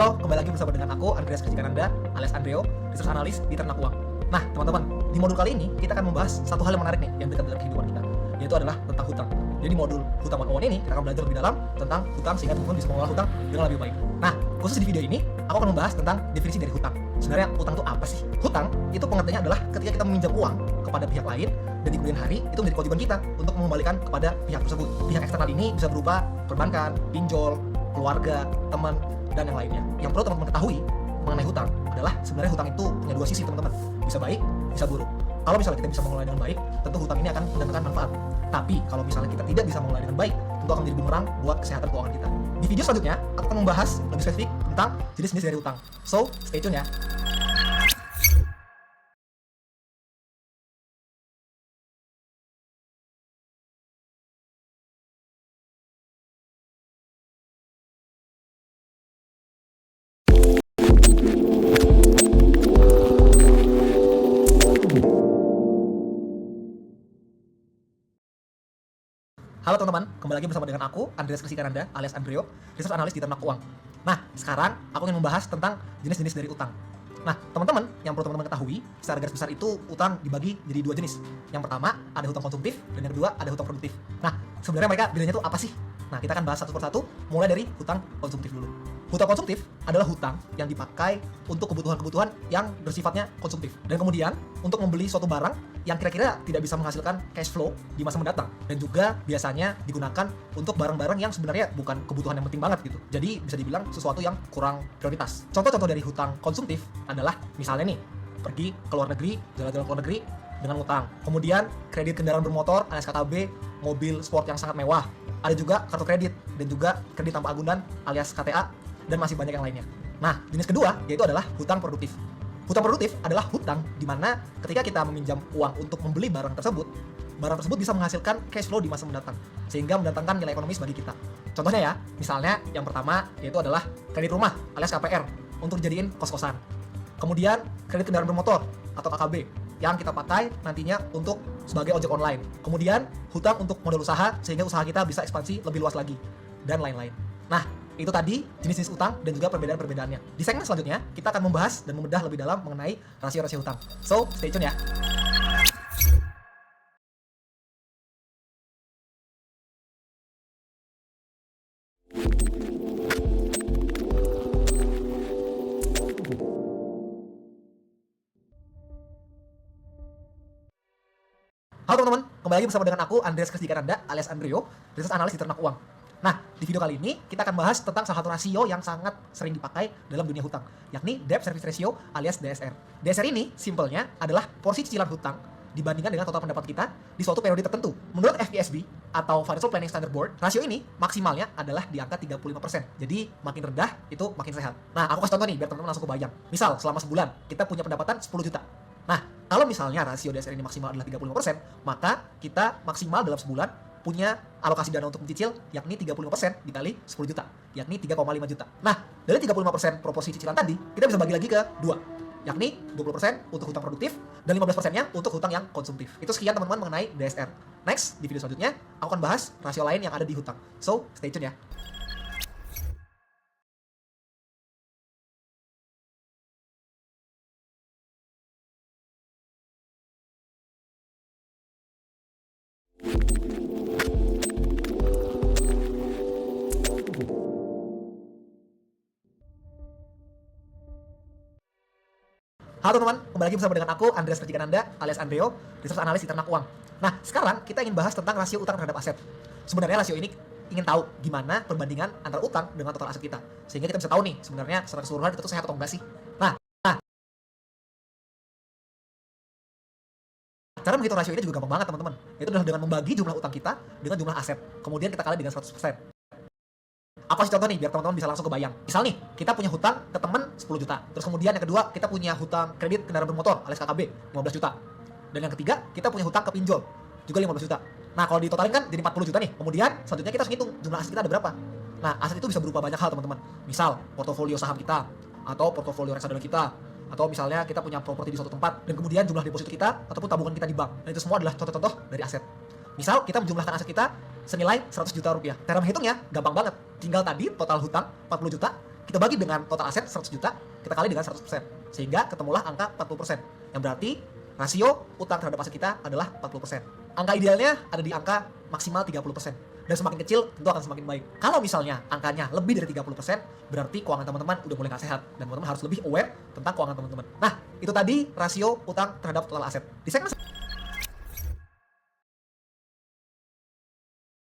Halo, kembali lagi bersama dengan aku, Andreas Kejikananda, alias Andreo, Research Analyst di Ternak Uang. Nah, teman-teman, di modul kali ini kita akan membahas satu hal yang menarik nih, yang dekat dengan kehidupan kita, yaitu adalah tentang hutang. Jadi di modul Hutang 101 ini, kita akan belajar lebih dalam tentang hutang sehingga teman-teman bisa mengelola hutang dengan lebih baik. Nah, khusus di video ini, aku akan membahas tentang definisi dari hutang. Sebenarnya hutang itu apa sih? Hutang itu pengertiannya adalah ketika kita meminjam uang kepada pihak lain, dan di kemudian hari itu menjadi kewajiban kita untuk mengembalikan kepada pihak tersebut. Pihak eksternal ini bisa berupa perbankan, pinjol, keluarga, teman, dan yang lainnya. Yang perlu teman-teman ketahui mengenai hutang adalah sebenarnya hutang itu punya dua sisi, teman-teman. Bisa baik, bisa buruk. Kalau misalnya kita bisa mengelola dengan baik, tentu hutang ini akan mendatangkan manfaat. Tapi kalau misalnya kita tidak bisa mengelola dengan baik, tentu akan menjadi bumerang buat kesehatan keuangan kita. Di video selanjutnya, aku akan membahas lebih spesifik tentang jenis-jenis dari hutang. So, stay tune ya. Halo teman-teman, kembali lagi bersama dengan aku, Andreas Kejikananda, alias Andreo, Research Analyst di Ternak Uang. Nah, sekarang aku ingin membahas tentang jenis-jenis dari utang. Nah, teman-teman, yang perlu teman-teman ketahui, secara garis besar itu utang dibagi jadi dua jenis. Yang pertama, ada hutang konsumtif, dan yang kedua, ada hutang produktif. Nah, sebenarnya mereka bedanya itu apa sih? Nah, kita akan bahas satu persatu, mulai dari hutang konsumtif dulu. Hutang konsumtif adalah hutang yang dipakai untuk kebutuhan-kebutuhan yang bersifatnya konsumtif. Dan kemudian, untuk membeli suatu barang yang kira-kira tidak bisa menghasilkan cash flow di masa mendatang. Dan juga biasanya digunakan untuk barang-barang yang sebenarnya bukan kebutuhan yang penting banget gitu. Jadi bisa dibilang sesuatu yang kurang prioritas. Contoh-contoh dari hutang konsumtif adalah misalnya nih, pergi ke luar negeri, jalan-jalan ke luar negeri dengan utang. Kemudian kredit kendaraan bermotor alias KKB, mobil sport yang sangat mewah. Ada juga kartu kredit dan juga kredit tanpa agunan alias KTA, dan masih banyak yang lainnya. Nah, jenis kedua yaitu adalah hutang produktif. Hutang produktif adalah hutang di mana ketika kita meminjam uang untuk membeli barang tersebut bisa menghasilkan cash flow di masa mendatang, sehingga mendatangkan nilai ekonomis bagi kita. Contohnya ya, misalnya yang pertama yaitu adalah kredit rumah alias KPR untuk dijadiin kos-kosan. Kemudian kredit kendaraan bermotor atau KKB yang kita pakai nantinya untuk sebagai ojek online. Kemudian hutang untuk modal usaha sehingga usaha kita bisa ekspansi lebih luas lagi, dan lain-lain. Nah, itu tadi jenis-jenis utang dan juga perbedaan-perbedaannya. Di segmen selanjutnya, kita akan membahas dan membedah lebih dalam mengenai rasio-rasio hutang. So, stay tune ya. Halo teman-teman, kembali lagi bersama dengan aku, Andreas Kejikananda, alias Andreo, Research Analyst di Ternak Uang. Nah, di video kali ini kita akan bahas tentang salah satu rasio yang sangat sering dipakai dalam dunia hutang, yakni Debt Service Ratio alias DSR. DSR ini simpelnya adalah porsi cicilan hutang dibandingkan dengan total pendapat kita di suatu periode tertentu. Menurut FPSB atau Financial Planning Standard Board, rasio ini maksimalnya adalah di angka 35%. Jadi makin rendah itu makin sehat. Nah, aku kasih contoh nih biar teman-teman langsung kebayang. Misal selama sebulan kita punya pendapatan 10 juta. Nah, kalau misalnya rasio DSR ini maksimal adalah 35%, maka kita maksimal dalam sebulan punya alokasi dana untuk mencicil yakni 35% dikali 10 juta, yakni 3,5 juta. Nah, dari 35% proporsi cicilan tadi, kita bisa bagi lagi ke 2, yakni 20% untuk hutang produktif dan 15%-nya untuk hutang yang konsumtif. Itu sekian teman-teman mengenai DSR. Next, di video selanjutnya, aku akan bahas rasio lain yang ada di hutang. So, stay tune ya. Halo teman-teman, kembali lagi bersama dengan aku, Andreas Kejikananda, alias Andreo, Research Analyst di Ternak Uang. Nah, sekarang kita ingin bahas tentang rasio utang terhadap aset. Sebenarnya rasio ini ingin tahu gimana perbandingan antara utang dengan total aset kita. Sehingga kita bisa tahu nih, sebenarnya secara keseluruhan kita tuh sehat atau enggak sih. Nah, cara menghitung rasio ini juga gampang banget teman-teman. Itu adalah dengan membagi jumlah utang kita dengan jumlah aset. Kemudian kita kali dengan 100%. Apa sih contoh nih biar teman-teman bisa langsung kebayang. Misal nih, kita punya hutang ke teman 10 juta. Terus kemudian yang kedua, kita punya hutang kredit kendaraan bermotor alias KKB 15 juta. Dan yang ketiga, kita punya hutang ke pinjol juga 15 juta. Nah, kalau ditotalin kan jadi 40 juta nih. Kemudian selanjutnya kita harus ngitung jumlah aset kita ada berapa. Nah, aset itu bisa berupa banyak hal teman-teman. Misal, portofolio saham kita atau portofolio reksadana kita, atau misalnya kita punya properti di suatu tempat dan kemudian jumlah deposito kita ataupun tabungan kita di bank. Dan itu semua adalah contoh-contoh dari aset. Misal kita menjumlahkan aset kita senilai 100 juta rupiah. Cara menghitungnya gampang banget. Tinggal tadi total hutang 40 juta, kita bagi dengan total aset 100 juta, kita kali dengan 100%. Sehingga ketemulah angka 40%. Yang berarti rasio utang terhadap aset kita adalah 40%. Angka idealnya ada di angka maksimal 30%. Dan semakin kecil tentu akan semakin baik. Kalau misalnya angkanya lebih dari 30%, berarti keuangan teman-teman udah mulai gak sehat. Dan teman-teman harus lebih aware tentang keuangan teman-teman. Nah, itu tadi rasio utang terhadap total aset. Di segmen